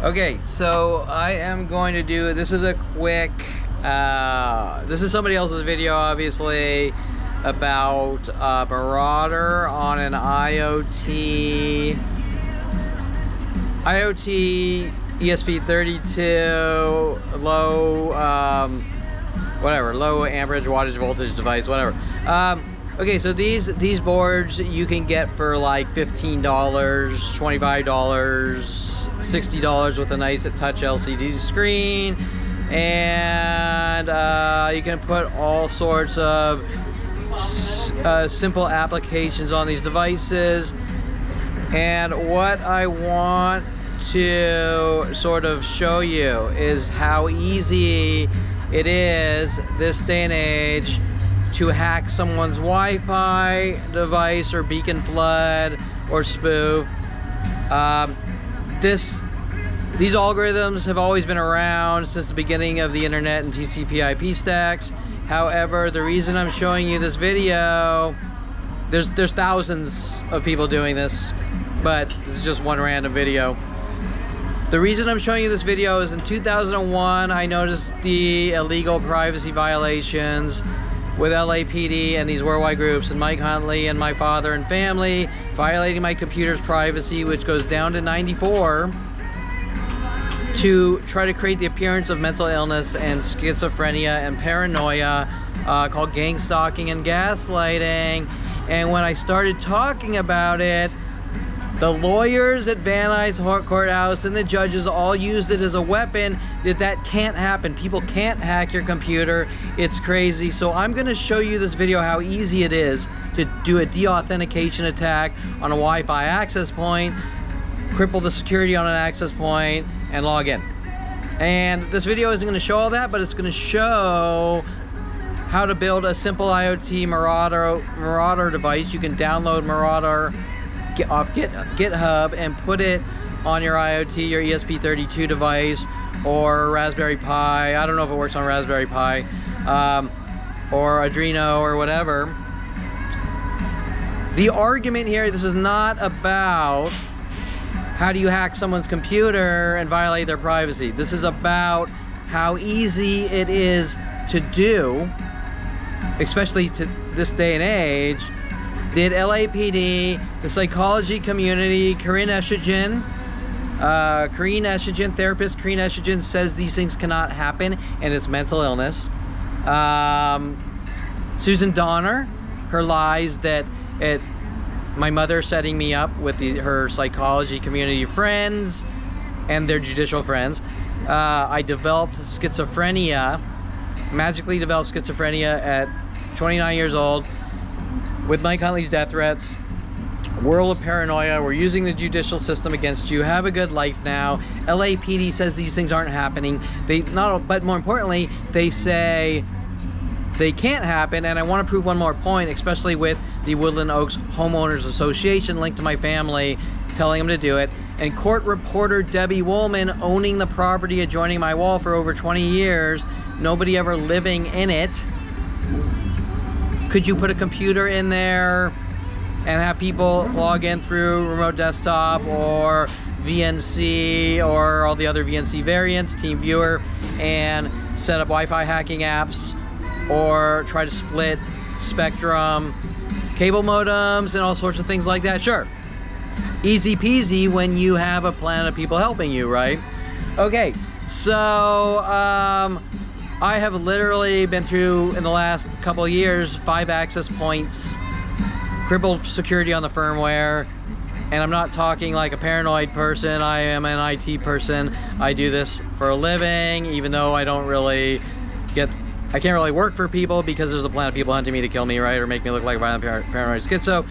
Okay, so I am going to do, this is a quick, this is somebody else's video, obviously, about a marauder on an IoT ESP32 low, whatever, low amperage wattage voltage device, whatever. Okay, so these boards you can get for like $15, $25, $60 with a nice touch LCD screen, and you can put all sorts of simple applications on these devices. And what I want to sort of show you is how easy it is this day and age to hack someone's Wi-Fi device or beacon flood or spoof. These algorithms have always been around since the beginning of the internet and TCP/IP stacks. However, the reason I'm showing you this video, there's thousands of people doing this, but this is just one random video. The reason I'm showing you this video is in 2001, I noticed the illegal privacy violations with LAPD and these worldwide groups, and Mike Huntley and my father and family violating my computer's privacy, which goes down to 94, to try to create the appearance of mental illness and schizophrenia and paranoia, called gang stalking and gaslighting. And when I started talking about it, the lawyers at Van Nuys Courthouse and the judges all used it as a weapon. That can't happen. People can't hack your computer. It's crazy. So I'm going to show you this video how easy it is to do a de-authentication attack on a Wi-Fi access point, cripple the security on an access point, and log in. And this video isn't going to show all that, but it's going to show how to build a simple IoT Marauder device. You can download Marauder off GitHub and put it on your IoT, your ESP32 device, or Raspberry Pi. I don't know if it works on Raspberry Pi, or Arduino or whatever. The argument here, this is not about how do you hack someone's computer and violate their privacy. This is about how easy it is to do, especially to this day and age. Did LAPD, the psychology community, therapist Corinne Estrogen says these things cannot happen and it's mental illness. Susan Donner, her lies that my mother setting me up with her psychology community friends and their judicial friends. I developed schizophrenia, magically developed schizophrenia at 29 years old. With Mike Huntley's death threats, world of paranoia, we're using the judicial system against you, have a good life now. LAPD says these things aren't happening. But more importantly, they say they can't happen, and I want to prove one more point, especially with the Woodland Oaks Homeowners Association linked to my family, telling them to do it. And court reporter Debbie Woolman owning the property adjoining my wall for over 20 years, nobody ever living in it. Could you put a computer in there and have people log in through remote desktop or VNC or all the other VNC variants, TeamViewer, and set up Wi-Fi hacking apps, or try to split spectrum cable modems and all sorts of things like that? Sure. Easy peasy when you have a plan of people helping you, right? Okay, so I have literally been through, in the last couple of years, 5 access points, crippled security on the firmware, and I'm not talking like a paranoid person. I am an IT person. I do this for a living, even though I can't really work for people because there's a plan of people hunting me to kill me, right, or make me look like a violent paranoid schizo.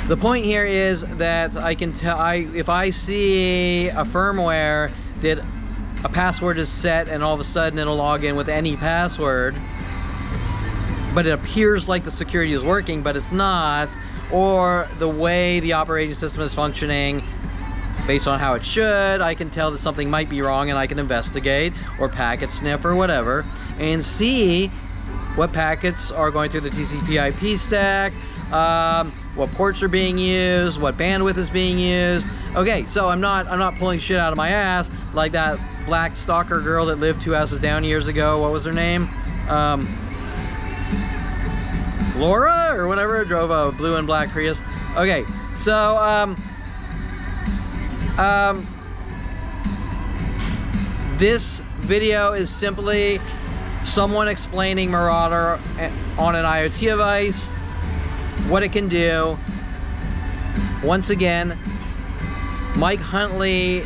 The point here is that I can tell, if I see a firmware that a password is set and all of a sudden it'll log in with any password, but it appears like the security is working, but it's not, or the way the operating system is functioning based on how it should, I can tell that something might be wrong, and I can investigate or packet sniff or whatever and see what packets are going through the TCP/IP stack, what ports are being used, what bandwidth is being used. Okay, so I'm not pulling shit out of my ass like that black stalker girl that lived 2 houses down years ago. What was her name? Laura or whatever, drove a blue and black Prius. Okay, so this video is simply someone explaining Marauder on an IoT device, what it can do. Once again, Mike Huntley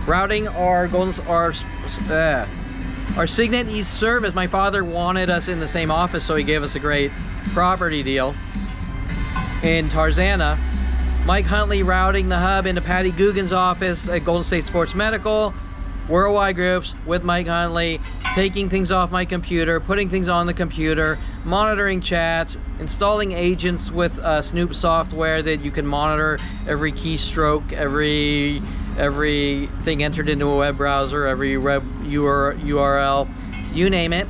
routing our Signet East service. My father wanted us in the same office, so he gave us a great property deal in Tarzana. Mike Huntley routing the hub into Patty Guggen's office at Golden State Sports Medical. Worldwide groups with Mike Huntley, taking things off my computer, putting things on the computer, monitoring chats, installing agents with Snoop software that you can monitor every keystroke, everything entered into a web browser, every web URL, you name it.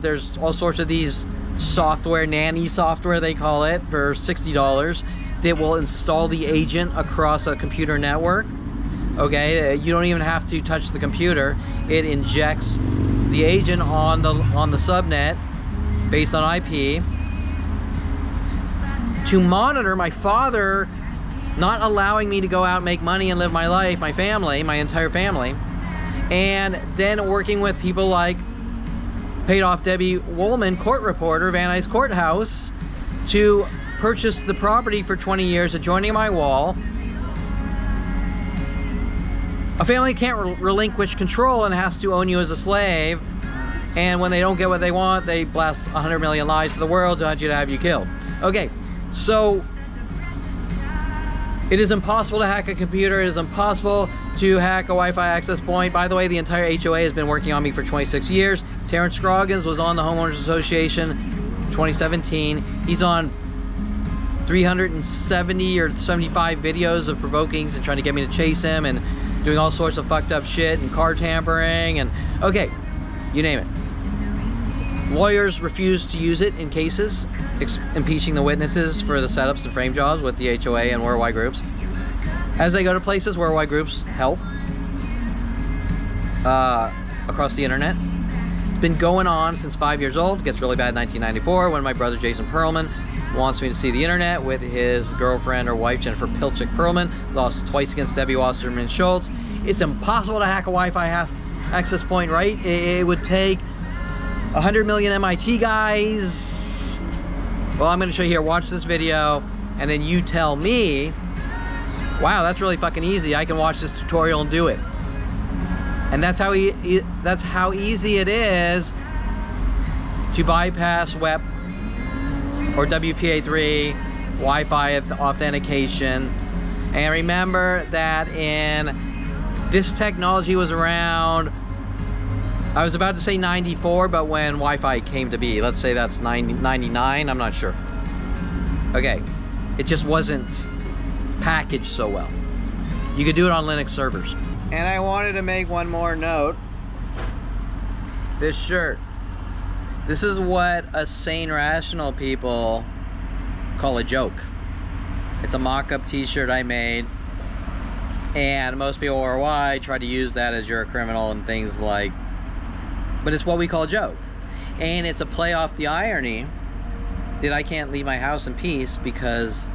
There's all sorts of these software, nanny software they call it, for $60 that will install the agent across a computer network. Okay, you don't even have to touch the computer. It injects the agent on the subnet based on IP to monitor my father not allowing me to go out and make money and live my life, my family, my entire family, and then working with people like paid off Debbie Woolman, court reporter, Van Nuys Courthouse, to purchase the property for 20 years, adjoining my wall. A family can't relinquish control and has to own you as a slave. And when they don't get what they want, they blast 100 million lies to the world to hunt you to have you killed. Okay, so it is impossible to hack a computer. It is impossible to hack a Wi-Fi access point. By the way, the entire HOA has been working on me for 26 years. Terrence Scroggins was on the Homeowners Association 2017. He's on 370 or 75 videos of provokings and trying to get me to chase him and doing all sorts of fucked up shit and car tampering and, okay, you name it. Lawyers refuse to use it in cases, impeaching the witnesses for the setups and frame jobs with the HOA and worldwide groups. As they go to places, worldwide groups help across the internet. It's been going on since 5 years old. It gets really bad in 1994 when my brother Jason Perlman wants me to see the internet with his girlfriend or wife Jennifer Pilchick Perlman. Lost twice against Debbie Wasserman Schultz. It's impossible to hack a Wi-Fi access point, right? It would take 100 million MIT guys. Well, I'm going to show you here. Watch this video, and then you tell me, wow, that's really fucking easy. I can watch this tutorial and do it. And that's how easy it is to bypass WEP or WPA3 Wi-Fi authentication. And remember that this technology was around, I was about to say 94, but when Wi-Fi came to be, let's say that's 99, I'm not sure. Okay, it just wasn't packaged so well. You could do it on Linux servers. And I wanted to make one more note. This shirt. This is what a sane, rational people call a joke. It's a mock-up t-shirt I made. And most people worldwide try to use that as you're a criminal and things like, but it's what we call a joke. And it's a play off the irony that I can't leave my house in peace because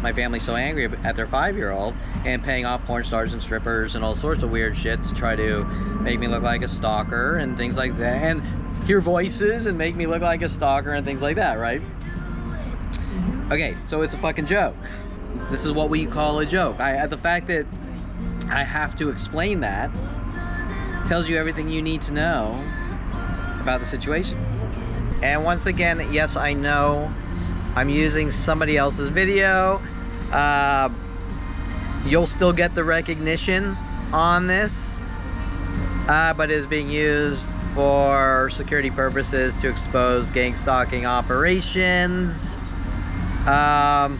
my family's so angry at their 5-year-old and paying off porn stars and strippers and all sorts of weird shit to try to make me look like a stalker and things like that, and hear voices and make me look like a stalker and things like that, right? Okay, so it's a fucking joke. This is what we call a joke. The fact that I have to explain that tells you everything you need to know about the situation. And once again, yes, I know I'm using somebody else's video. You'll still get the recognition on this, but it is being used for security purposes to expose gang stalking operations of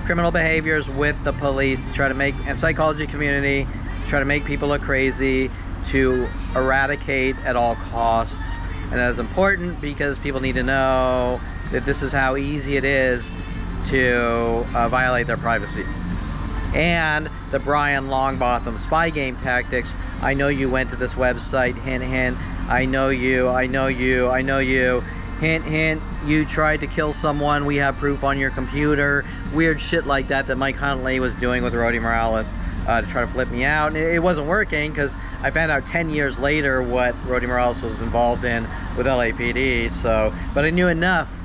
criminal behaviors with the police to try to make, and psychology community, to try to make people look crazy, to eradicate at all costs. And that is important because people need to know that this is how easy it is to violate their privacy. And the Brian Longbotham spy game tactics. I know you went to this website, hint, hint. I know you, I know you, I know you. Hint, hint, you tried to kill someone. We have proof on your computer. Weird shit like that Mike Huntley was doing with Rody Morales to try to flip me out. And it wasn't working because I found out 10 years later what Rody Morales was involved in with LAPD. So, but I knew enough.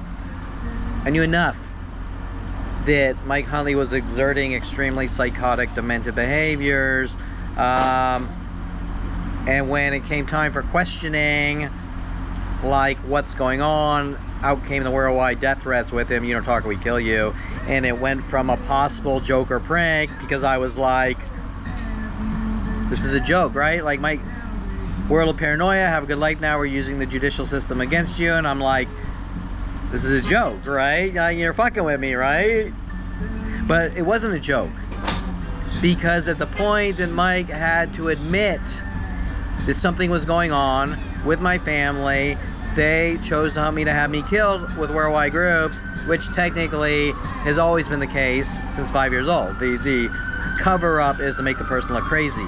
That Mike Huntley was exerting extremely psychotic, demented behaviors. And when it came time for questioning, like what's going on, out came the worldwide death threats with him. You don't talk, we kill you. And it went from a possible joke or prank, because I was like, this is a joke, right? Like, my world of paranoia, have a good life now, we're using the judicial system against you. And I'm like, this is a joke, right? You're fucking with me, right? But it wasn't a joke, because at the point that Mike had to admit that something was going on with my family, they chose to hunt me to have me killed with worldwide groups, which technically has always been the case since 5 years old. The cover-up is to make the person look crazy.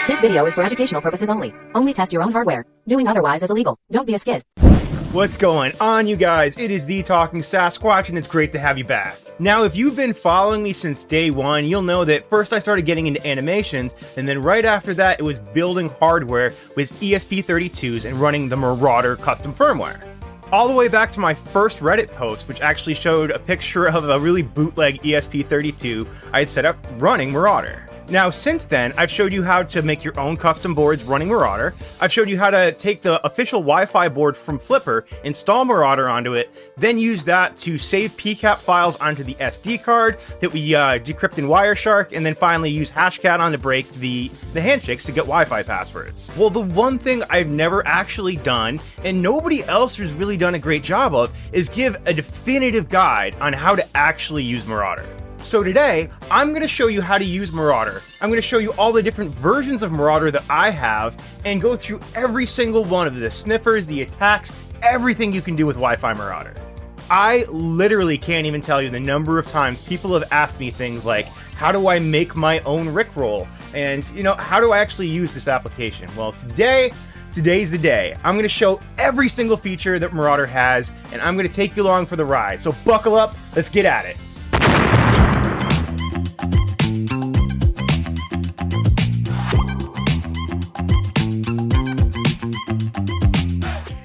This video is for educational purposes only. Only test your own hardware. Doing otherwise is illegal. Don't be a skid. What's going on, you guys? It is the Talking Sasquatch, and it's great to have you back. Now, if you've been following me since day one, you'll know that first I started getting into animations, and then right after that, it was building hardware with ESP32s and running the Marauder custom firmware. All the way back to my first Reddit post, which actually showed a picture of a really bootleg ESP32 I had set up running Marauder. Now, since then, I've showed you how to make your own custom boards running Marauder. I've showed you how to take the official Wi-Fi board from Flipper, install Marauder onto it, then use that to save PCAP files onto the SD card that we decrypt in Wireshark, and then finally use Hashcat on to break the handshakes to get Wi-Fi passwords. Well, the one thing I've never actually done, and nobody else has really done a great job of, is give a definitive guide on how to actually use Marauder. So today, I'm going to show you how to use Marauder. I'm going to show you all the different versions of Marauder that I have, and go through every single one of the sniffers, the attacks, everything you can do with Wi-Fi Marauder. I literally can't even tell you the number of times people have asked me things like, how do I make my own Rickroll? And, how do I actually use this application? Well, today's the day. I'm going to show every single feature that Marauder has, and I'm going to take you along for the ride. So buckle up, let's get at it.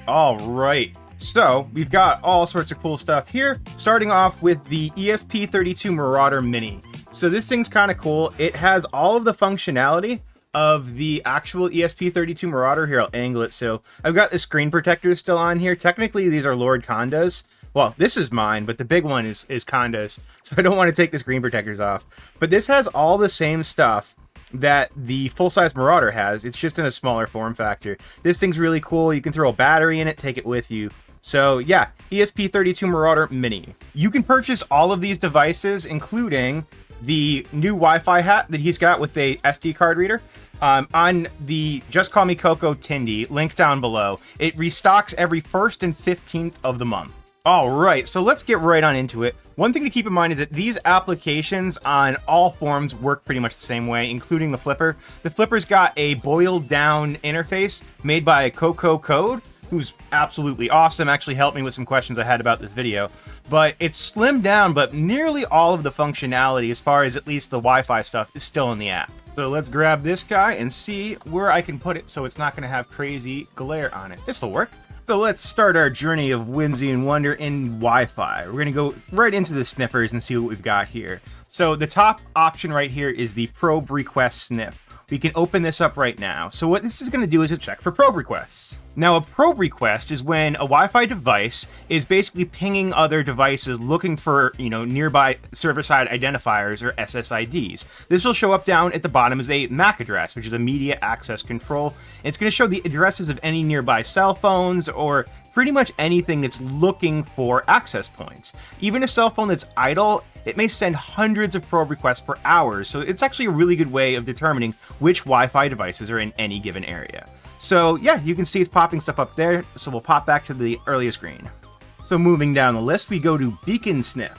All right, so we've got all sorts of cool stuff here, starting off with the ESP32 Marauder Mini. So this thing's kind of cool. It has all of the functionality of the actual ESP32 Marauder. Here, I'll angle it. So I've got the screen protectors still on here. Technically, these are Lord Conda's. Well, this is mine, but the big one is Conda's, so I don't want to take the screen protectors off. But this has all the same stuff that the full-size Marauder has. It's just in a smaller form factor. This thing's really cool. You can throw a battery in it, take it with you. So yeah, ESP32 Marauder Mini. You can purchase all of these devices, including the new Wi-Fi hat that he's got with a SD card reader, on the Just Call Me Coco Tindy, link down below. It restocks every 1st and 15th of the month. All right, so let's get right on into it. One thing to keep in mind is that these applications on all forms work pretty much the same way, including the Flipper. The Flipper's got a boiled down interface made by Coco Code, who's absolutely awesome, actually helped me with some questions I had about this video. But it's slimmed down, but nearly all of the functionality, as far as at least the Wi-Fi stuff, is still in the app. So let's grab this guy and see where I can put it so it's not going to have crazy glare on it. This'll work. So let's start our journey of whimsy and wonder in Wi-Fi. We're going to go right into the sniffers and see what we've got here. So the top option right here is the probe request sniff. We can open this up right now. So what this is going to do is to check for probe requests. Now, a probe request is when a Wi-Fi device is basically pinging other devices looking for, nearby server-side identifiers or SSIDs. This will show up down at the bottom as a MAC address, which is a media access control. It's going to show the addresses of any nearby cell phones or pretty much anything that's looking for access points. Even a cell phone that's idle, it may send hundreds of probe requests per hour, so it's actually a really good way of determining which Wi-Fi devices are in any given area. So yeah, you can see it's popping stuff up there, so we'll pop back to the earlier screen. So moving down the list, we go to beacon sniff.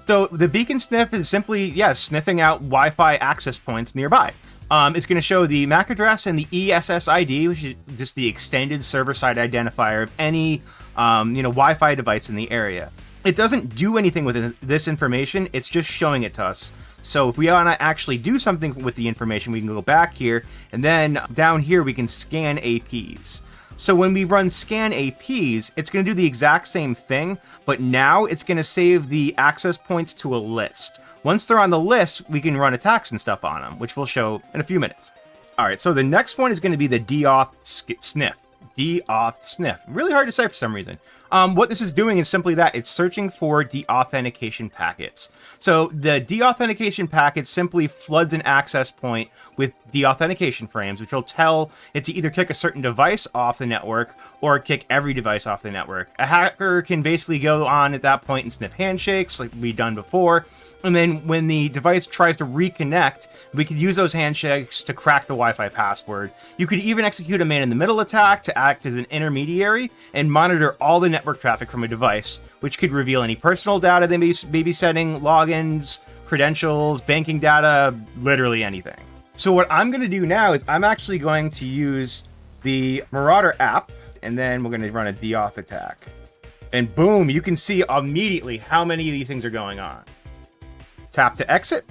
So the beacon sniff is simply, sniffing out Wi-Fi access points nearby. It's going to show the MAC address and the ESSID, which is just the extended server-side identifier of any, Wi-Fi device in the area. It doesn't do anything with this information, it's just showing it to us. So if we want to actually do something with the information, we can go back here, and then down here we can scan APs. So when we run scan APs, it's going to do the exact same thing, but now it's going to save the access points to a list. Once they're on the list, we can run attacks and stuff on them, which we'll show in a few minutes. All right, so the next one is going to be the deauth sniff. Deauth sniff. Really hard to say for some reason. What this is doing is simply that. It's searching for deauthentication packets. So the deauthentication packet simply floods an access point with deauthentication frames, which will tell it to either kick a certain device off the network or kick every device off the network. A hacker can basically go on at that point and sniff handshakes like we've done before. And then when the device tries to reconnect, we could use those handshakes to crack the Wi-Fi password. You could even execute a man-in-the-middle attack to act as an intermediary and monitor all the network traffic from a device, which could reveal any personal data they may be sending, logins, credentials, banking data, literally anything. So what I'm going to do now is I'm actually going to use the Marauder app, and then we're going to run a deauth attack. And boom, you can see immediately how many of these things are going on. Tap to exit.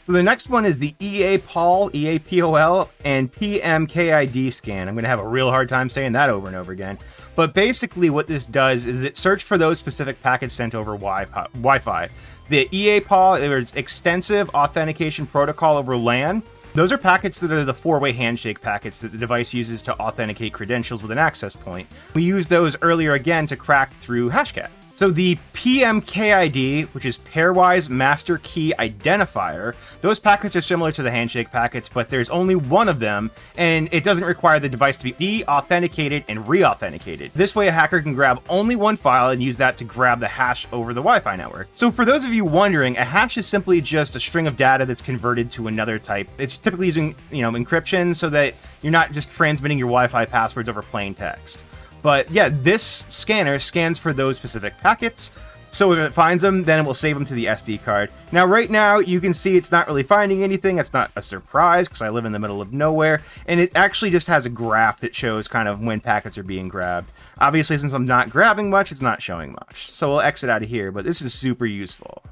So the next one is the EAPOL, EAPOL, and PMKID scan. I'm going to have a real hard time saying that over and over again. But basically what this does is it searches for those specific packets sent over Wi-Fi. The EAPOL, there's extensive authentication protocol over LAN. Those are packets that are the four-way handshake packets that the device uses to authenticate credentials with an access point. We used those earlier again to crack through Hashcat. So the PMKID, which is Pairwise Master Key Identifier, those packets are similar to the handshake packets, but there's only one of them, and it doesn't require the device to be de-authenticated and re-authenticated. This way a hacker can grab only one file and use that to grab the hash over the Wi-Fi network. So for those of you wondering, a hash is simply just a string of data that's converted to another type. It's typically using, encryption so that you're not just transmitting your Wi-Fi passwords over plain text. But yeah, this scanner scans for those specific packets. So if it finds them, then it will save them to the SD card. Now, right now, you can see it's not really finding anything. It's not a surprise because I live in the middle of nowhere. And it actually just has a graph that shows kind of when packets are being grabbed. Obviously, since I'm not grabbing much, it's not showing much. So we'll exit out of here, but this is super useful.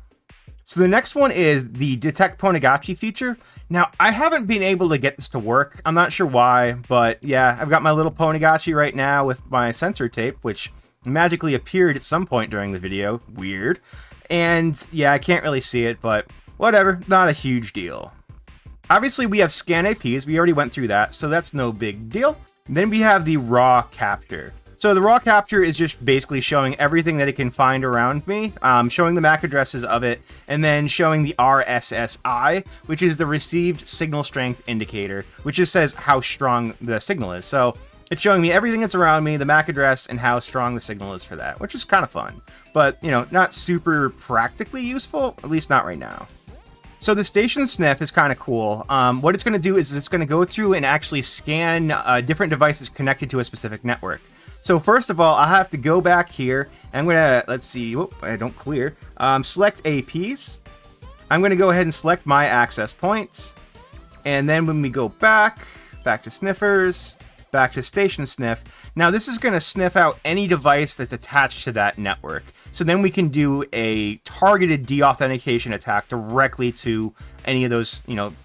So the next one is the Detect Ponagachi feature. Now, I haven't been able to get this to work. I'm not sure why, but yeah, I've got my little Ponagachi right now with my sensor tape, which magically appeared at some point during the video. Weird. And yeah, I can't really see it, but whatever, not a huge deal. Obviously, we have scan APs. We already went through that, so that's no big deal. Then we have the raw capture. So the raw capture is just basically showing everything that it can find around me, showing the MAC addresses of it, and then showing the RSSI, which is the received signal strength indicator, which just says how strong the signal is. So it's showing me everything that's around me, the MAC address, and how strong the signal is for that, which is kind of fun. But, not super practically useful, at least not right now. So the station sniff is kind of cool. What it's going to do is it's going to go through and actually scan different devices connected to a specific network. So first of all, I have to go back here. I'm going to, let's see, I don't clear. Select APs. I'm going to go ahead and select my access points. And then when we go back to sniffers, back to station sniff. Now this is going to sniff out any device that's attached to that network. So then we can do a targeted deauthentication attack directly to any of those,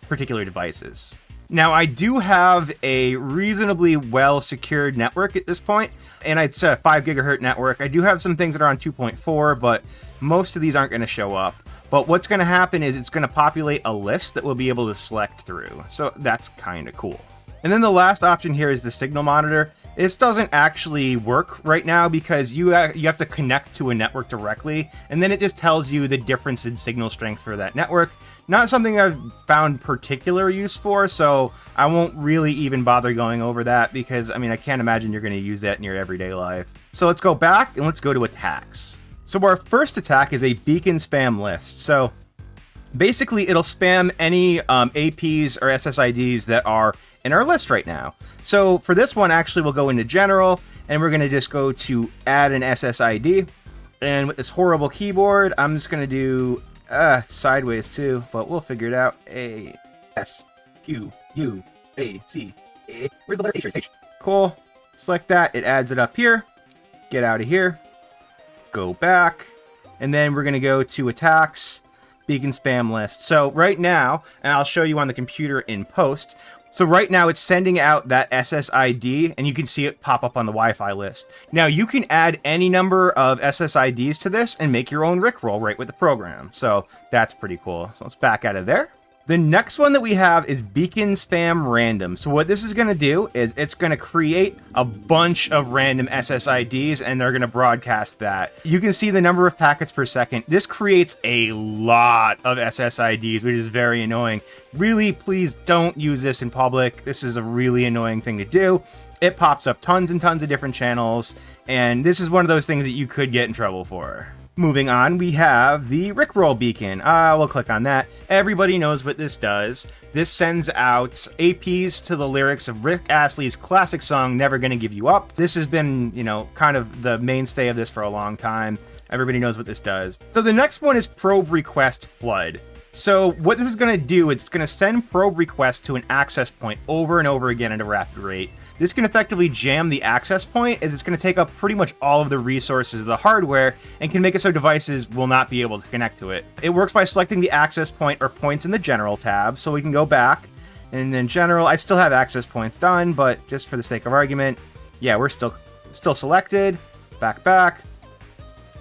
particular devices. Now, I do have a reasonably well-secured network at this point, and it's a 5 gigahertz network. I do have some things that are on 2.4, but most of these aren't going to show up. But what's going to happen is it's going to populate a list that we'll be able to select through. So that's kind of cool. And then the last option here is the signal monitor. This doesn't actually work right now because you have to connect to a network directly, and then it just tells you the difference in signal strength for that network. Not something I've found particular use for, so I won't really even bother going over that because, I mean, I can't imagine you're going to use that in your everyday life. So let's go back and let's go to attacks. So our first attack is a beacon spam list. So basically, it'll spam any APs or SSIDs that are in our list right now. So for this one, actually, we'll go into general, and we're going to just go to add an SSID. And with this horrible keyboard, I'm just going to do sideways too, but we'll figure it out. A, S, Q, U, A, C, A. Where's the letter H? H. Cool. Select that. It adds it up here. Get out of here. Go back. And then we're going to go to attacks. Beacon spam list. So right now, and I'll show you on the computer in post. So right now it's sending out that SSID, and you can see it pop up on the Wi-Fi list. Now you can add any number of SSIDs to this and make your own Rickroll right with the program. So that's pretty cool. So let's back out of there. The next one that we have is beacon spam random. So what this is going to do is it's going to create a bunch of random SSIDs, and they're going to broadcast that. You can see the number of packets per second. This creates a lot of SSIDs, which is very annoying. Really, please don't use this in public. This is a really annoying thing to do. It pops up tons and tons of different channels, and this is one of those things that you could get in trouble for. Moving on, we have the Rickroll beacon. We'll click on that. Everybody knows what this does. This sends out APs to the lyrics of Rick Astley's classic song, Never Gonna Give You Up. This has been, kind of the mainstay of this for a long time. Everybody knows what this does. So the next one is probe request flood. So what this is going to do, it's going to send probe requests to an access point over and over again at a rapid rate. This can effectively jam the access point, as it's going to take up pretty much all of the resources of the hardware and can make it so devices will not be able to connect to it. It works by selecting the access point or points in the general tab, so we can go back, and then general, I still have access points done, but just for the sake of argument, yeah, we're still selected, back,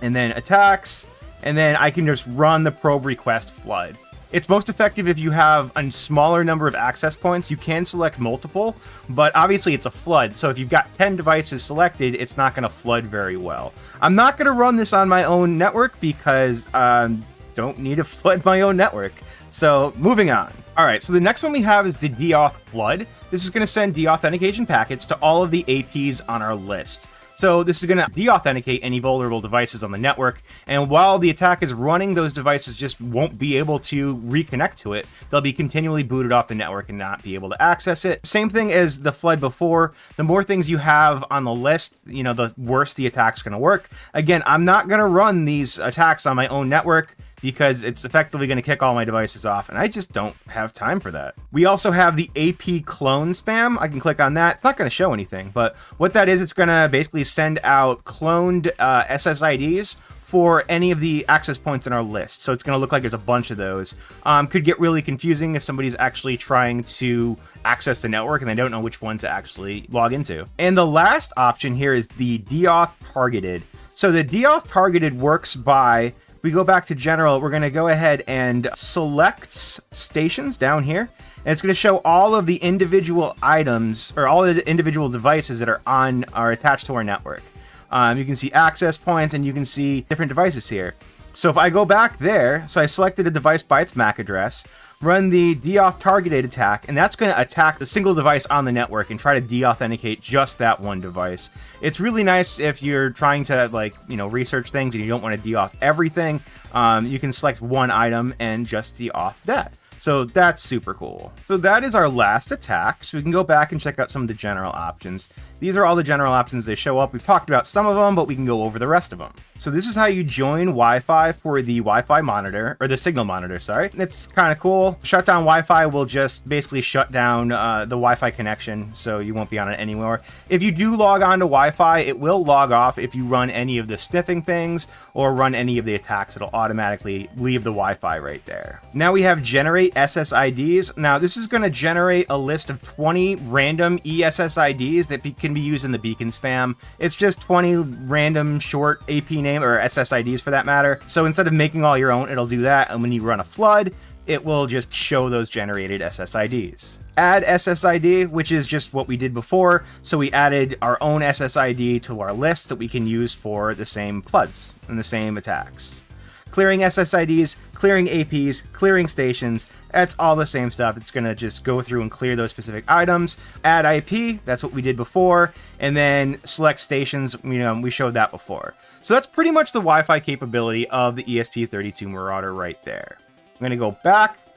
and then attacks, and then I can just run the probe request flood. It's most effective if you have a smaller number of access points. You can select multiple, but obviously it's a flood. So if you've got 10 devices selected, it's not going to flood very well. I'm not going to run this on my own network because I don't need to flood my own network. So moving on. All right, so the next one we have is the deauth flood. This is going to send deauthentication packets to all of the APs on our list. So this is going to deauthenticate any vulnerable devices on the network, and while the attack is running, those devices just won't be able to reconnect to it. They'll be continually booted off the network and not be able to access it. Same thing as the flood before. The more things you have on the list, the worse the attack's going to work. Again, I'm not going to run these attacks on my own network because it's effectively going to kick all my devices off, and I just don't have time for that. We also have the AP clone spam. I can click on that. It's not going to show anything, but what that is, it's going to basically send out cloned SSIDs for any of the access points in our list. So it's going to look like there's a bunch of those. Could get really confusing if somebody's actually trying to access the network and they don't know which one to actually log into. And the last option here is the deauth targeted. So the deauth targeted works by, we go back to general, we're going to go ahead and select stations down here, and it's going to show all of the individual items or all of the individual devices that are attached to our network. You can see access points, and you can see different devices here. So if I go back there, so I selected a device by its MAC address, run the deauth targeted attack, and that's going to attack the single device on the network and try to deauthenticate just that one device. It's really nice if you're trying to research things and you don't want to deauth everything. You can select one item and just deauth that. So that's super cool. So that is our last attack. So we can go back and check out some of the general options. These are all the general options. They show up. We've talked about some of them, but we can go over the rest of them. So this is how you join Wi-Fi for the Wi-Fi monitor, or the signal monitor, sorry. It's kind of cool. Shutdown Wi-Fi will just basically shut down the Wi-Fi connection, so you won't be on it anymore. If you do log on to Wi-Fi, it will log off if you run any of the sniffing things or run any of the attacks. It'll automatically leave the Wi-Fi right there. Now we have generate SSIDs. Now this is going to generate a list of 20 random ESSIDs that can be used in the beacon spam. It's just 20 random short AP name or SSIDs for that matter. So instead of making all your own, it'll do that. And when you run a flood, it will just show those generated SSIDs. Add SSID, which is just what we did before. So we added our own SSID to our list that we can use for the same floods and the same attacks. Clearing SSIDs, clearing APs, clearing stations, that's all the same stuff. It's going to just go through and clear those specific items. Add IP, that's what we did before. And then select stations, we showed that before. So that's pretty much the Wi-Fi capability of the ESP32 Marauder right there. I'm going to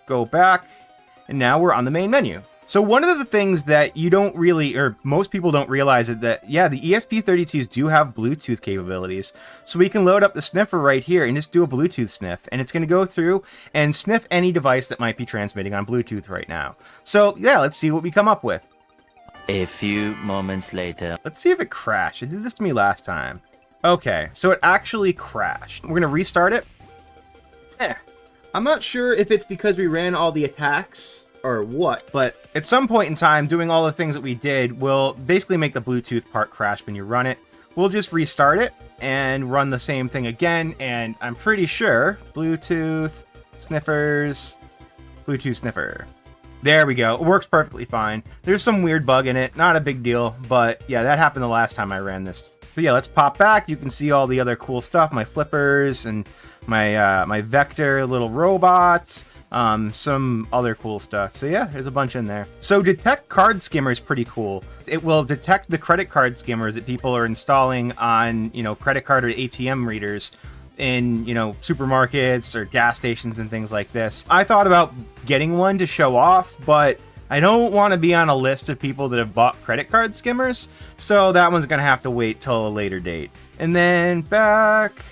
go back, and now we're on the main menu. So one of the things that you don't really, or most people don't realize is that, yeah, the ESP32s do have Bluetooth capabilities. So we can load up the sniffer right here and just do a Bluetooth sniff. And it's going to go through and sniff any device that might be transmitting on Bluetooth right now. So yeah, let's see what we come up with. A few moments later. Let's see if it crashed. It did this to me last time. Okay, so it actually crashed. We're going to restart it. I'm not sure if it's because we ran all the attacks or what, but at some point in time, doing all the things that we did will basically make the Bluetooth part crash when you run it. We'll just restart it and run the same thing again, and I'm pretty sure Bluetooth sniffers, Bluetooth sniffer. There we go. It works perfectly fine. There's some weird bug in it, not a big deal, but yeah, that happened the last time I ran this. So yeah, let's pop back. You can see all the other cool stuff, my flippers and my vector little robots, some other cool stuff. So yeah, there's a bunch in there. So detect card skimmer is pretty cool. It will detect the credit card skimmers that people are installing on, credit card or ATM readers in, supermarkets or gas stations and things like this. I thought about getting one to show off, but I don't want to be on a list of people that have bought credit card skimmers, so that one's going to have to wait till a later date. And then back,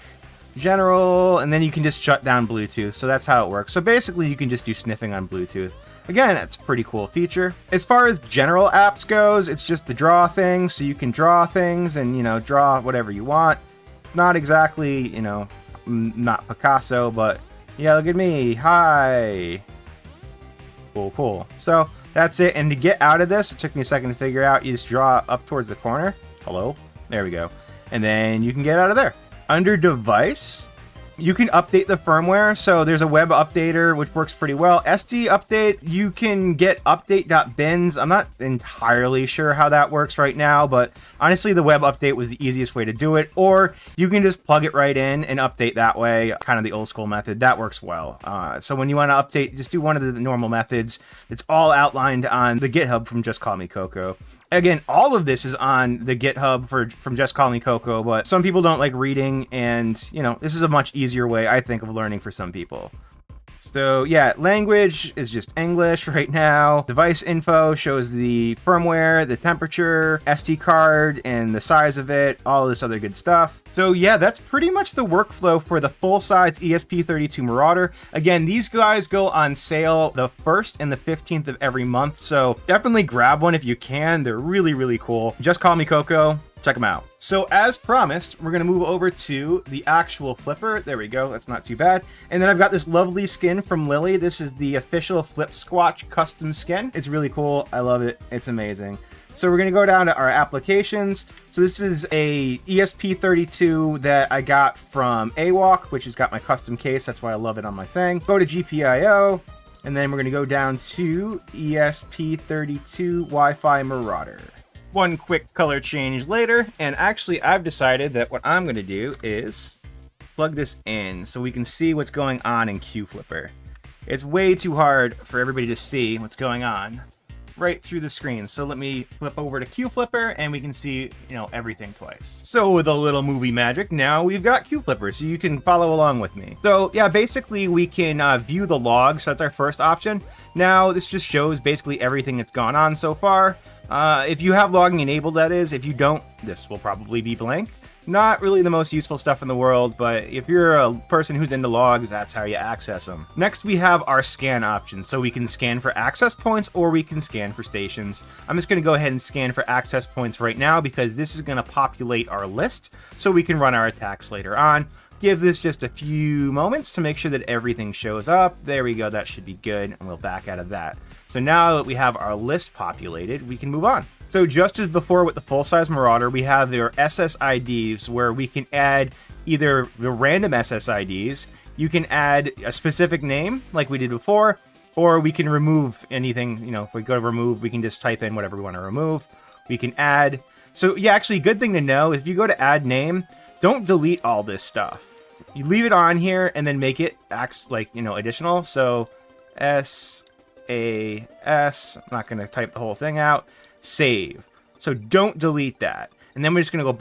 general, and then you can just shut down Bluetooth, so that's how it works. So basically you can just do sniffing on Bluetooth. Again, that's a pretty cool feature. As far as general apps goes, it's just the draw thing, so you can draw things and, draw whatever you want. Not exactly, not Picasso, but yeah, look at me. Hi. Cool. So that's it. And to get out of this, it took me a second to figure out. You just draw up towards the corner. Hello. There we go. And then you can get out of there. Under device, you can update the firmware. So there's a web updater, which works pretty well. SD update, you can get update.bins. I'm not entirely sure how that works right now, but honestly, the web update was the easiest way to do it. Or you can just plug it right in and update that way, kind of the old school method. That works well. So when you want to update, just do one of the normal methods. It's all outlined on the GitHub from Just Call Me Coco. Again, all of this is on the GitHub from Just Call Me Coco, but some people don't like reading, and, this is a much easier way, I think, of learning for some people. So yeah, language is just English right now. Device info shows the firmware, the temperature, SD card, and the size of it, all this other good stuff. So yeah, that's pretty much the workflow for the full-size ESP32 Marauder. Again, these guys go on sale the 1st and the 15th of every month, so definitely grab one if you can. They're really, really cool. Just Call Me Coco. Check them out. So as promised, we're going to move over to the actual flipper. There we go. That's not too bad. And then I've got this lovely skin from Lily. This is the official Flip Squatch custom skin. It's really cool. I love it. It's amazing. So we're going to go down to our applications. So this is a ESP32 that I got from AWalk, which has got my custom case. That's why I love it on my thing. Go to GPIO. And then we're going to go down to ESP32 Wi-Fi Marauder. One quick color change later, and actually I've decided that what I'm going to do is plug this in so we can see what's going on in QFlipper. It's way too hard for everybody to see what's going on right through the screen. So let me flip over to QFlipper and we can see, everything twice. So with a little movie magic, now we've got QFlipper, so you can follow along with me. So yeah, basically we can view the log, so that's our first option. Now this just shows basically everything that's gone on so far. If you have logging enabled, that is. If you don't, this will probably be blank. Not really the most useful stuff in the world, but if you're a person who's into logs, that's how you access them. Next, we have our scan options. So we can scan for access points or we can scan for stations. I'm just going to go ahead and scan for access points right now because this is going to populate our list so we can run our attacks later on. Give this just a few moments to make sure that everything shows up. There we go, that should be good, and we'll back out of that. So now that we have our list populated, we can move on. So just as before with the full-size Marauder, we have their SSIDs where we can add either the random SSIDs, you can add a specific name like we did before, or we can remove anything. You know, if we go to remove, we can just type in whatever we want to remove. We can add. So yeah, actually, good thing to know is if you go to add name, don't delete all this stuff. You leave it on here and then make it acts like, you know, additional. So SAS, I'm not going to type the whole thing out. Save. So don't delete that. And then we're just going to go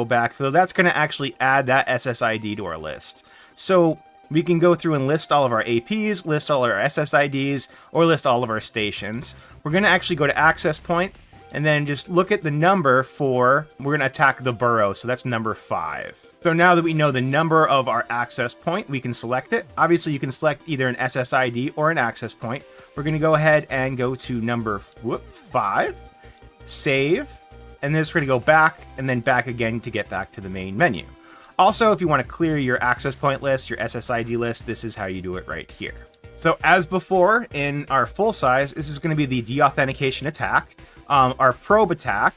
back. So that's going to actually add that SSID to our list. So we can go through and list all of our APs, list all our SSIDs, or list all of our stations. We're going to actually go to access point and then just look at the number for, we're going to attack the borough. So that's number 5. So now that we know the number of our access point, we can select it. Obviously, you can select either an SSID or an access point. We're going to go ahead and go to number 5, save, and then we're going to go back and then back again to get back to the main menu. Also, if you want to clear your access point list, your SSID list, this is how you do it right here. So as before, in our full size, this is going to be the deauthentication attack. Our probe attack,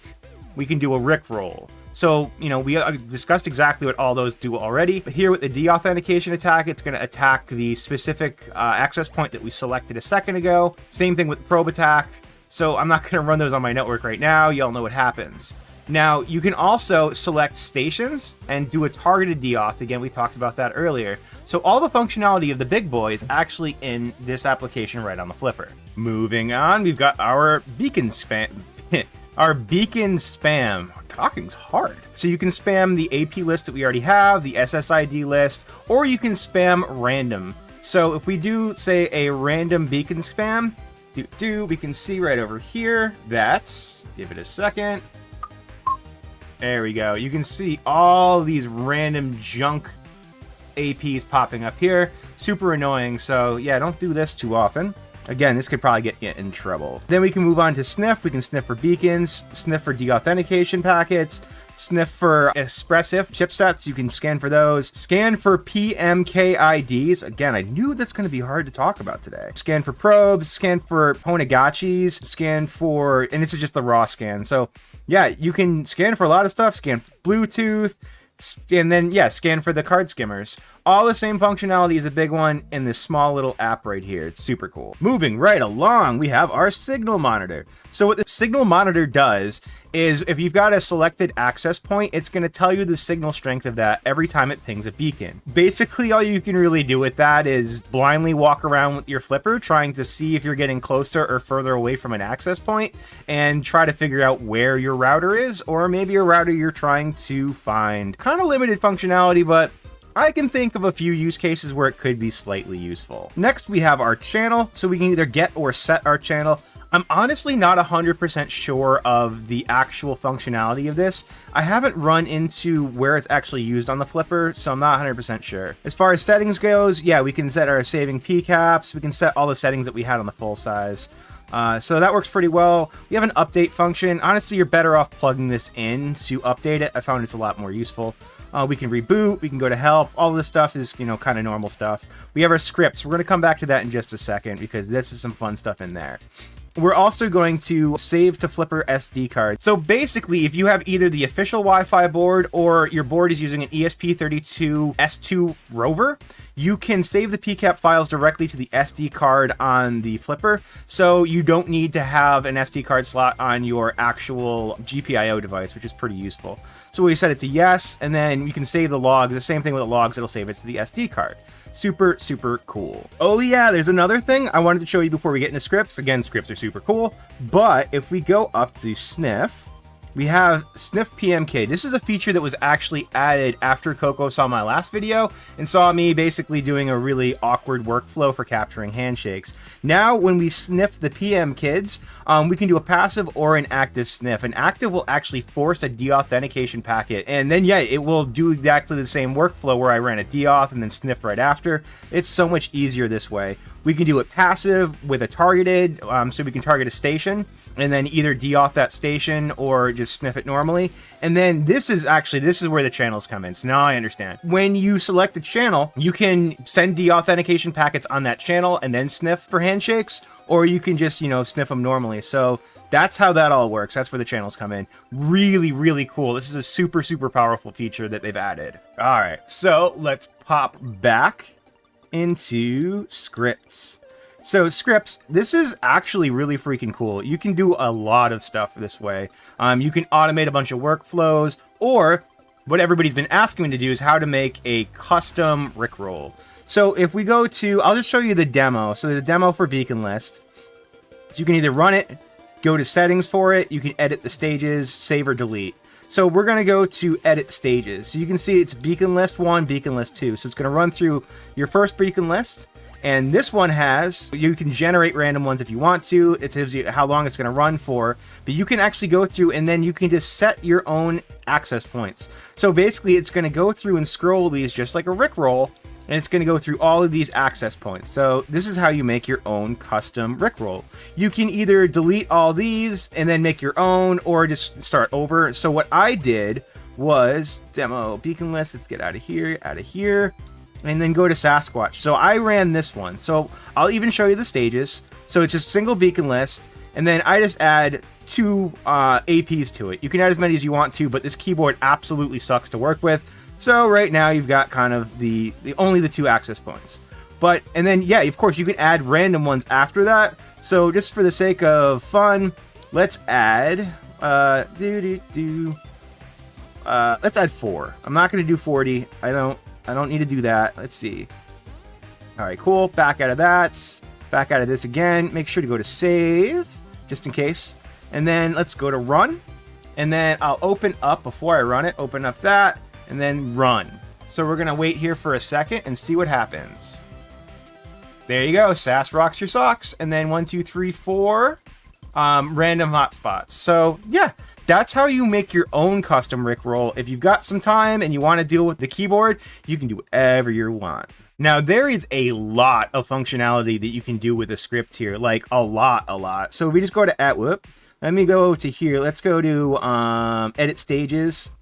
we can do a rickroll. So, you know, we discussed exactly what all those do already. But here with the deauthentication attack, it's going to attack the specific access point that we selected a second ago. Same thing with probe attack. So I'm not going to run those on my network right now. Y'all know what happens. Now, you can also select stations and do a targeted deauth. Again, we talked about that earlier. So all the functionality of the big boy is actually in this application right on the flipper. Moving on, we've got our beacon spam. Our beacon spam. Talking's hard. So you can spam the AP list that we already have, the SSID list, or you can spam random. So if we do, say, a random beacon spam, we can see right over here, give it a second. There we go. You can see all these random junk APs popping up here. Super annoying. So yeah, don't do this too often. Again, this could probably get you in trouble. Then we can move on to sniff. We can sniff for beacons, sniff for deauthentication packets, sniff for expressive chipsets. You can scan for those. Scan for PMKIDs. Again, I knew that's going to be hard to talk about today. Scan for probes, scan for Ponegachis, scan for, and this is just the raw scan. So yeah, you can scan for a lot of stuff. Scan for Bluetooth, and then yeah, scan for the card skimmers. All the same functionality as a big one in this small little app right here. It's super cool. Moving right along, we have our signal monitor. So what the signal monitor does is if you've got a selected access point, it's going to tell you the signal strength of that every time it pings a beacon. Basically, all you can really do with that is blindly walk around with your flipper, trying to see if you're getting closer or further away from an access point and try to figure out where your router is, or maybe a router you're trying to find. Kind of limited functionality, but I can think of a few use cases where it could be slightly useful. Next, we have our channel, so we can either get or set our channel. I'm honestly not 100% sure of the actual functionality of this. I haven't run into where it's actually used on the flipper, so I'm not 100% sure. As far as settings goes, yeah, we can set our saving PCAPs. We can set all the settings that we had on the full size. So that works pretty well. We have an update function. Honestly, you're better off plugging this in to update it. I found it's a lot more useful. We can reboot, we can go to help. All of this stuff is, you know, kind of normal stuff. We have our scripts. We're going to come back to that in just a second because this is some fun stuff in there. We're also going to save to Flipper SD card. So basically, if you have either the official Wi-Fi board or your board is using an ESP32 S2 Rover, you can save the PCAP files directly to the SD card on the Flipper, so you don't need to have an SD card slot on your actual GPIO device, which is pretty useful. So we set it to yes, and then you can save the logs. The same thing with the logs, it'll save it to the SD card. Super, super cool. Oh yeah, there's another thing I wanted to show you before we get into scripts. Again, scripts are super cool, but if we go up to Sniff, we have Sniff PMK. This is a feature that was actually added after Coco saw my last video and saw me basically doing a really awkward workflow for capturing handshakes. Now, when we sniff the PM kids, we can do a passive or an active sniff. An active will actually force a deauthentication packet, and then yeah, it will do exactly the same workflow where I ran a deauth and then sniff right after. It's so much easier this way. We can do it passive with a targeted, so we can target a station and then either deauth that station or just sniff it normally. And then this is where the channels come in. So now I understand. When you select a channel, you can send deauthentication packets on that channel and then sniff for handshakes, or you can just, sniff them normally. So that's how that all works. That's where the channels come in. Really, really cool. This is a super, super powerful feature that they've added. All right, so let's pop back into scripts. So scripts, this is actually really freaking cool. You can do a lot of stuff this way. You can automate a bunch of workflows, or what everybody's been asking me to do is how to make a custom Rickroll. So if we go to, I'll just show you the demo. So the demo for Beacon List. So you can either run it, go to settings for it, you can edit the stages, save or delete. So we're going to go to edit stages. So you can see it's Beacon List 1, Beacon List 2. So it's going to run through your first Beacon List. And this one has, you can generate random ones if you want to. It tells you how long it's going to run for. But you can actually go through and then you can just set your own access points. So basically it's going to go through and scroll these just like a Rickroll. And it's going to go through all of these access points. So this is how you make your own custom Rickroll. You can either delete all these and then make your own, or just start over. So what I did was demo Beacon List. Let's get out of here, and then go to Sasquatch. So I ran this one. So I'll even show you the stages. So it's just single Beacon List, and then I just add 2 APs to it. You can add as many as you want to, but this keyboard absolutely sucks to work with. So right now you've got kind of the only the 2 access points. But, and then, yeah, of course you can add random ones after that. So just for the sake of fun, let's add, let's add 4. I'm not going to do 40. I don't need to do that. Let's see. All right, cool. Back out of that. Back out of this again. Make sure to go to save, just in case. And then let's go to run. And then I'll open up, before I run it, open up that. And then run. So we're going to wait here for a second and see what happens. There you go. SAS rocks your socks. And then 1, 2, 3, 4 random hotspots. So yeah, that's how you make your own custom Rickroll. If you've got some time and you want to deal with the keyboard, you can do whatever you want. Now, there is a lot of functionality that you can do with a script here, like a lot. So if we just go to let me go to here. Let's go to edit stages.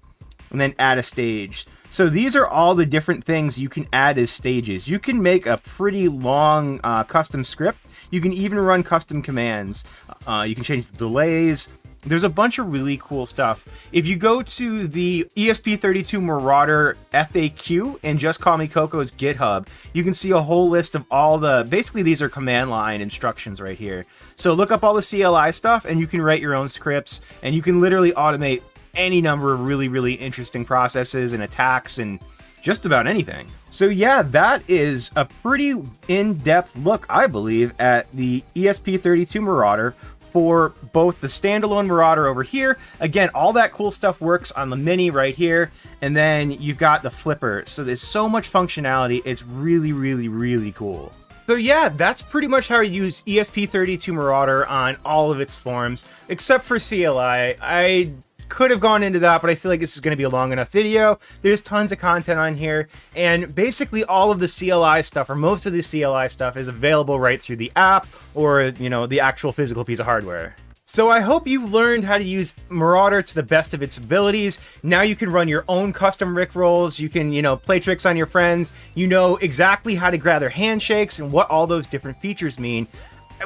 And then add a stage. So these are all the different things you can add as stages. You can make a pretty long custom script. You can even run custom commands. You can change the delays. There's a bunch of really cool stuff. If you go to the ESP32 Marauder FAQ and Just Call Me Coco's GitHub, you can see a whole list of all basically these are command line instructions right here. So look up all the CLI stuff and you can write your own scripts, and you can literally automate any number of really, really interesting processes and attacks and just about anything. So yeah, that is a pretty in-depth look, I believe, at the ESP32 Marauder for both the standalone Marauder over here. Again, all that cool stuff works on the Mini right here. And then you've got the Flipper. So there's so much functionality. It's really, really, really cool. So yeah, that's pretty much how you use ESP32 Marauder on all of its forms, except for CLI. I could have gone into that, but I feel like this is going to be a long enough video. There's tons of content on here, and basically all of the CLI stuff, or most of the CLI stuff, is available right through the app or, the actual physical piece of hardware. So I hope you've learned how to use Marauder to the best of its abilities. Now you can run your own custom Rickrolls. You can, play tricks on your friends. You know exactly how to gather handshakes and what all those different features mean.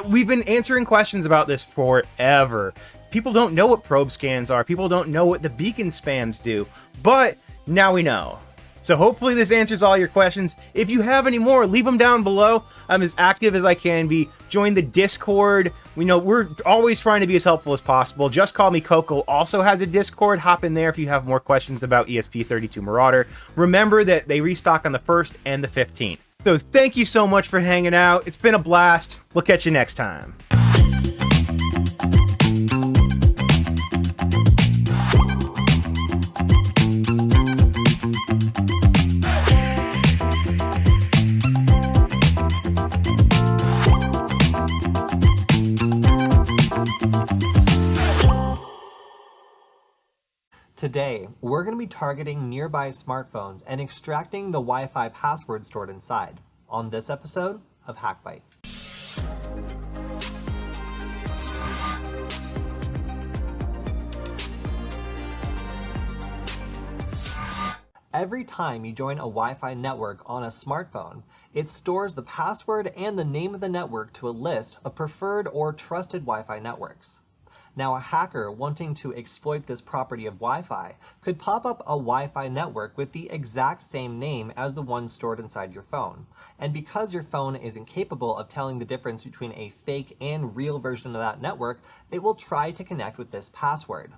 We've been answering questions about this forever. People don't know what probe scans are. People don't know what the beacon spams do. But now we know. So hopefully this answers all your questions. If you have any more, leave them down below. I'm as active as I can be. Join the Discord. We're always trying to be as helpful as possible. Just Call Me Coco also has a Discord. Hop in there if you have more questions about ESP32 Marauder. Remember that they restock on the 1st and the 15th. So thank you so much for hanging out. It's been a blast. We'll catch you next time. Today, we're going to be targeting nearby smartphones and extracting the Wi-Fi password stored inside on this episode of Hackbite. Every time you join a Wi-Fi network on a smartphone, it stores the password and the name of the network to a list of preferred or trusted Wi-Fi networks. Now, a hacker wanting to exploit this property of Wi-Fi could pop up a Wi-Fi network with the exact same name as the one stored inside your phone. And because your phone is incapable of telling the difference between a fake and real version of that network, it will try to connect with this password.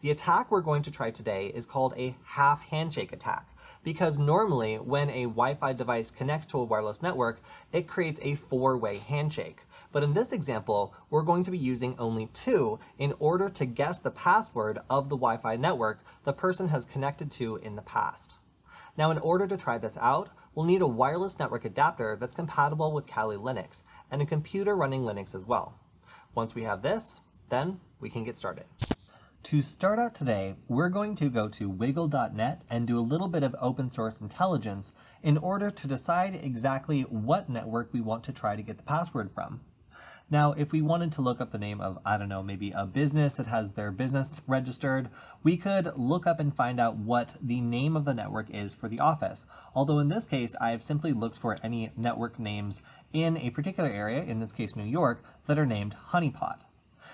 The attack we're going to try today is called a half handshake attack, because normally when a Wi-Fi device connects to a wireless network, it creates a four-way handshake. But in this example, we're going to be using only two in order to guess the password of the Wi-Fi network the person has connected to in the past. Now, in order to try this out, we'll need a wireless network adapter that's compatible with Kali Linux and a computer running Linux as well. Once we have this, then we can get started. To start out today, we're going to go to wiggle.net and do a little bit of open source intelligence in order to decide exactly what network we want to try to get the password from. Now, if we wanted to look up the name of, I don't know, maybe a business that has their business registered, we could look up and find out what the name of the network is for the office. Although in this case, I have simply looked for any network names in a particular area, in this case New York, that are named Honeypot.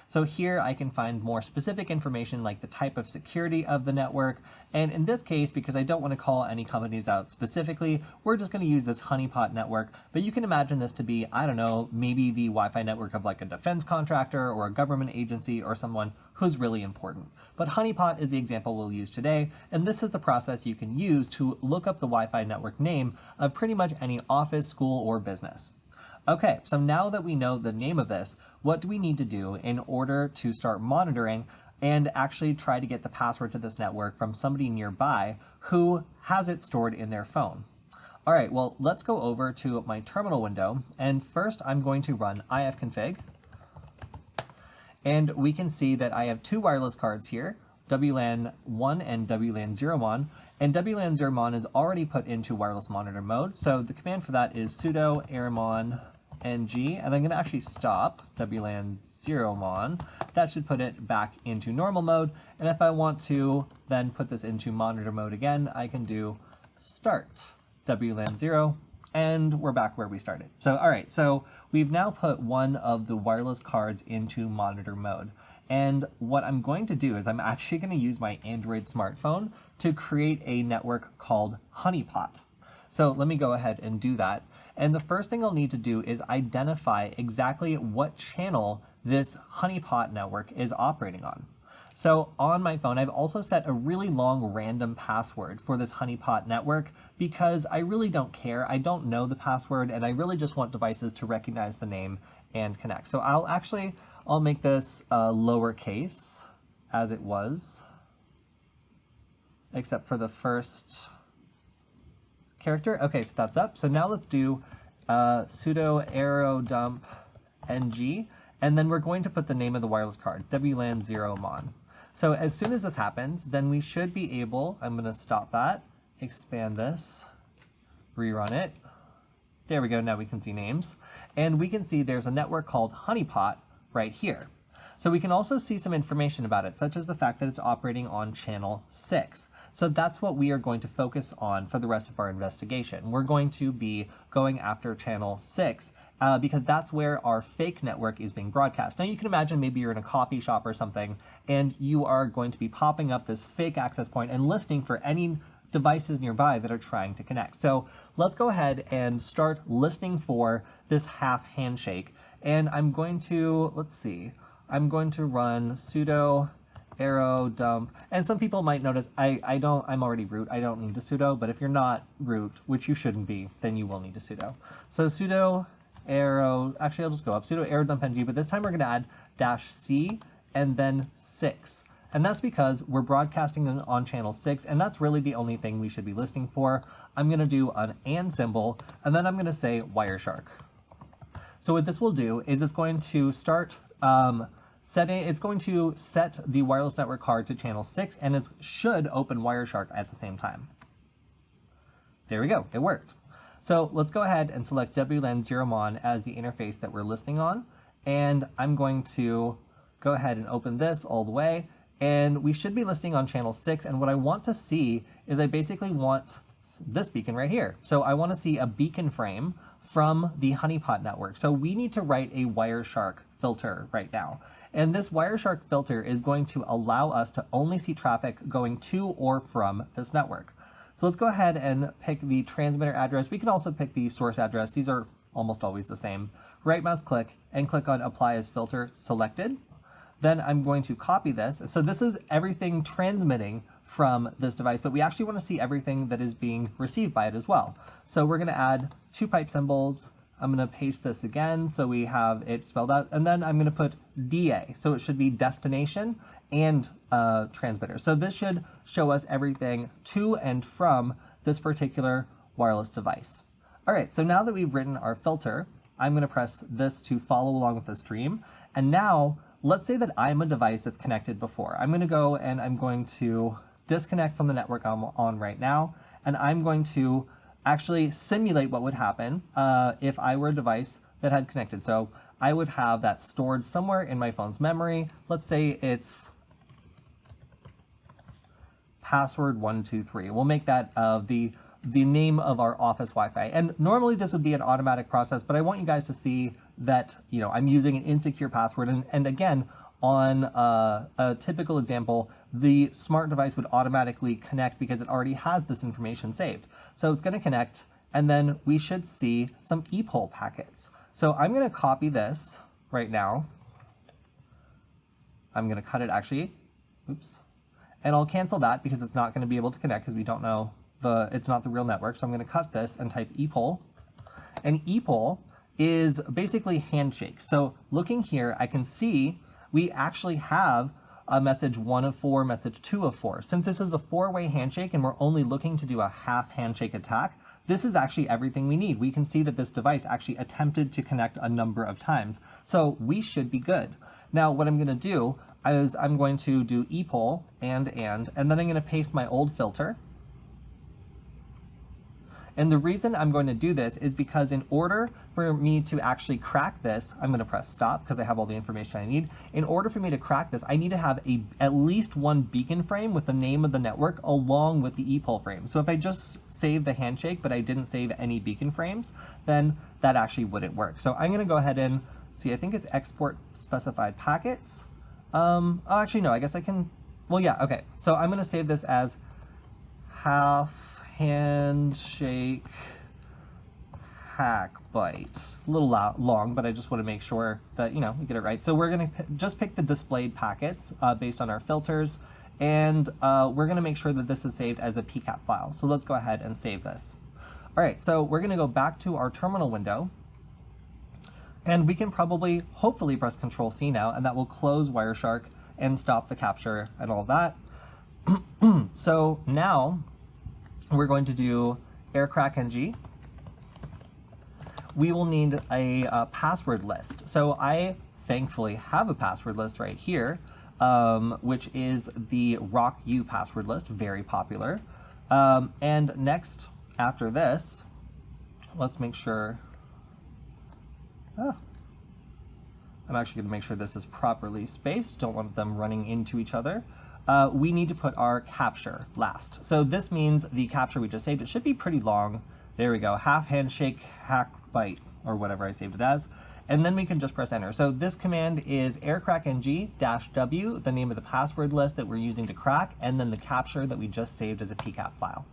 So here I can find more specific information like the type of security of the network. And in this case, because I don't want to call any companies out specifically, we're just going to use this honeypot network. But you can imagine this to be, I don't know, maybe the Wi-Fi network of like a defense contractor or a government agency or someone who's really important. But honeypot is the example we'll use today. And this is the process you can use to look up the Wi-Fi network name of pretty much any office, school, or business. Okay, so now that we know the name of this, what do we need to do in order to start monitoring and actually try to get the password to this network from somebody nearby who has it stored in their phone? All right, well, let's go over to my terminal window. And first I'm going to run ifconfig. And we can see that I have two wireless cards here, WLAN1 and WLAN0mon. And WLAN0mon is already put into wireless monitor mode. So the command for that is sudo airmon ng, and I'm going to actually stop WLAN0mon. That should put it back into normal mode. And if I want to then put this into monitor mode again, I can do start WLAN0, and we're back where we started. So, all right, so we've now put one of the wireless cards into monitor mode. And what I'm going to do is I'm actually going to use my Android smartphone to create a network called Honeypot. So let me go ahead and do that. And the first thing I'll need to do is identify exactly what channel this Honeypot network is operating on. So on my phone, I've also set a really long random password for this Honeypot network because I really don't care. I don't know the password, and I really just want devices to recognize the name and connect. So I'll make this lowercase as it was, except for the first character. Okay, so that's up. So now let's do sudo arrow dump ng, and then we're going to put the name of the wireless card, WLAN0mon. So as soon as this happens, then we should be able, I'm going to stop that, expand this, rerun it. There we go, now we can see names. And we can see there's a network called Honeypot right here. So we can also see some information about it, such as the fact that it's operating on channel 6. So that's what we are going to focus on for the rest of our investigation. We're going to be going after channel 6 because that's where our fake network is being broadcast. Now you can imagine maybe you're in a coffee shop or something and you are going to be popping up this fake access point and listening for any devices nearby that are trying to connect. So let's go ahead and start listening for this half handshake. And I'm going to, let's see, I'm going to run sudo arrow dump. And some people might notice I'm already root. I don't need a sudo, but if you're not root, which you shouldn't be, then you will need a sudo. So sudo arrow, actually I'll just go up, sudo arrow dump ng, but this time we're going to add -c and then 6. And that's because we're broadcasting on channel 6, and that's really the only thing we should be listening for. I'm going to do an and symbol, and then I'm going to say Wireshark. So what this will do is it's going to start it's going to set the wireless network card to channel 6, and it should open Wireshark at the same time. There we go, it worked. So let's go ahead and select WLAN0mon as the interface that we're listening on, and I'm going to go ahead and open this all the way. and we should be listening on channel 6, and what I want to see is I basically want this beacon right here. So I want to see a beacon frame from the honeypot network. So we need to write a Wireshark filter right now. And this Wireshark filter is going to allow us to only see traffic going to or from this network. So let's go ahead and pick the transmitter address. We can also pick the source address. These are almost always the same. Right mouse click and click on apply as filter selected. Then I'm going to copy this. So this is everything transmitting from this device, but we actually want to see everything that is being received by it as well. So we're going to add 2 pipe symbols. I'm going to paste this again so we have it spelled out, and then I'm going to put DA. So it should be destination and transmitter. So this should show us everything to and from this particular wireless device. All right, so now that we've written our filter, I'm going to press this to follow along with the stream. And now let's say that I'm a device that's connected before. I'm going to go and I'm going to disconnect from the network I'm on right now, and I'm going to actually simulate what would happen if I were a device that had connected. So I would have that stored somewhere in my phone's memory. Let's say it's password 123. We'll make that the name of our office Wi-Fi. And normally this would be an automatic process, but I want you guys to see that, you know, I'm using an insecure password. And again, on a typical example, the smart device would automatically connect because it already has this information saved. So it's going to connect, and then we should see some ePOL packets. So I'm going to copy this right now. I'm going to cut it actually. Oops. And I'll cancel that because it's not going to be able to connect because we don't know it's not the real network. So I'm going to cut this and type ePOL. And ePOL is basically handshake. So looking here, I can see we actually have a message 1 of 4, message 2 of 4. Since this is a 4-way handshake and we're only looking to do a half handshake attack, this is actually everything we need. We can see that this device actually attempted to connect a number of times. So we should be good. Now what I'm going to do is I'm going to do ePOL and then I'm going to paste my old filter. And the reason I'm going to do this is because in order for me to actually crack this, I'm going to press stop because I have all the information I need. In order for me to crack this, I need to have at least one beacon frame with the name of the network along with the ePOL frame. So if I just save the handshake, but I didn't save any beacon frames, then that actually wouldn't work. So I'm going to go ahead and see, I think it's export specified packets. Oh, actually, no, I guess I can, well, yeah, okay. So I'm going to save this as half handshake hack byte. A little long, but I just want to make sure that, you know, we get it right. So we're going to just pick the displayed packets based on our filters, and we're going to make sure that this is saved as a PCAP file. So let's go ahead and save this. All right, so we're going to go back to our terminal window, and we can probably, hopefully, press Control-C now, and that will close Wireshark and stop the capture and all that. So now we're going to do aircrack-ng. We will need a password list. So I thankfully have a password list right here, which is the RockU password list, very popular. And next, after this, let's make sure, I'm actually going to make sure this is properly spaced. Don't want them running into each other. We need to put our capture last. So this means the capture we just saved, it should be pretty long. There we go, half handshake hack byte, or whatever I saved it as. And then we can just press enter. So this command is aircrack-ng-w, the name of the password list that we're using to crack, and then the capture that we just saved as a PCAP file.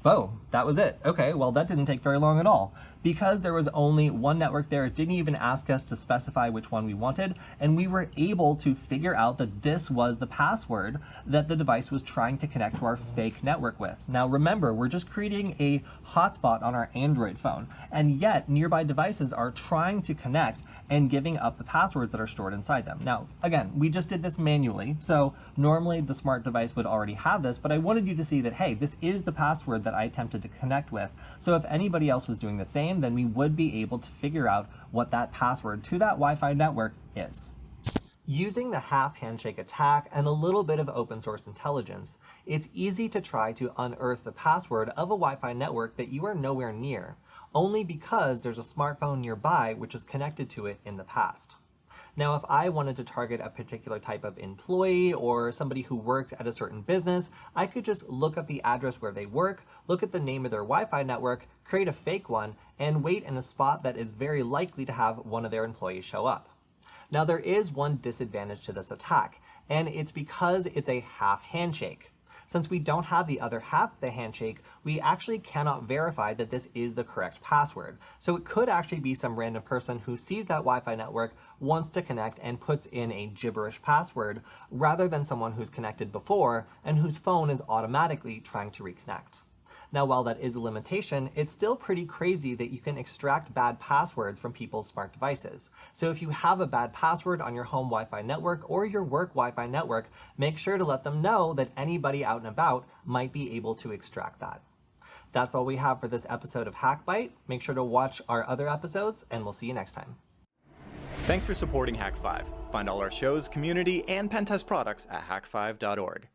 Boom, that was it. Okay, well that didn't take very long at all. Because there was only one network there, it didn't even ask us to specify which one we wanted, and we were able to figure out that this was the password that the device was trying to connect to our fake network with. Now remember, we're just creating a hotspot on our Android phone, and yet nearby devices are trying to connect and giving up the passwords that are stored inside them. Now, again, we just did this manually, so normally the smart device would already have this, but I wanted you to see that, hey, this is the password that I attempted to connect with. So if anybody else was doing the same, then we would be able to figure out what that password to that Wi-Fi network is. Using the half handshake attack and a little bit of open source intelligence, it's easy to try to unearth the password of a Wi-Fi network that you are nowhere near, only because there's a smartphone nearby which is connected to it in the past. Now, if I wanted to target a particular type of employee or somebody who works at a certain business, I could just look up the address where they work, look at the name of their Wi-Fi network, create a fake one, and wait in a spot that is very likely to have one of their employees show up. Now, there is one disadvantage to this attack, and it's because it's a half handshake. Since we don't have the other half of the handshake, we actually cannot verify that this is the correct password. So it could actually be some random person who sees that Wi-Fi network, wants to connect, and puts in a gibberish password, rather than someone who's connected before and whose phone is automatically trying to reconnect. Now, while that is a limitation, it's still pretty crazy that you can extract bad passwords from people's smart devices. So if you have a bad password on your home Wi-Fi network or your work Wi-Fi network, make sure to let them know that anybody out and about might be able to extract that. That's all we have for this episode of Hackbite. Make sure to watch our other episodes, and we'll see you next time. Thanks for supporting Hack5. Find all our shows, community, and pen test products at hack5.org.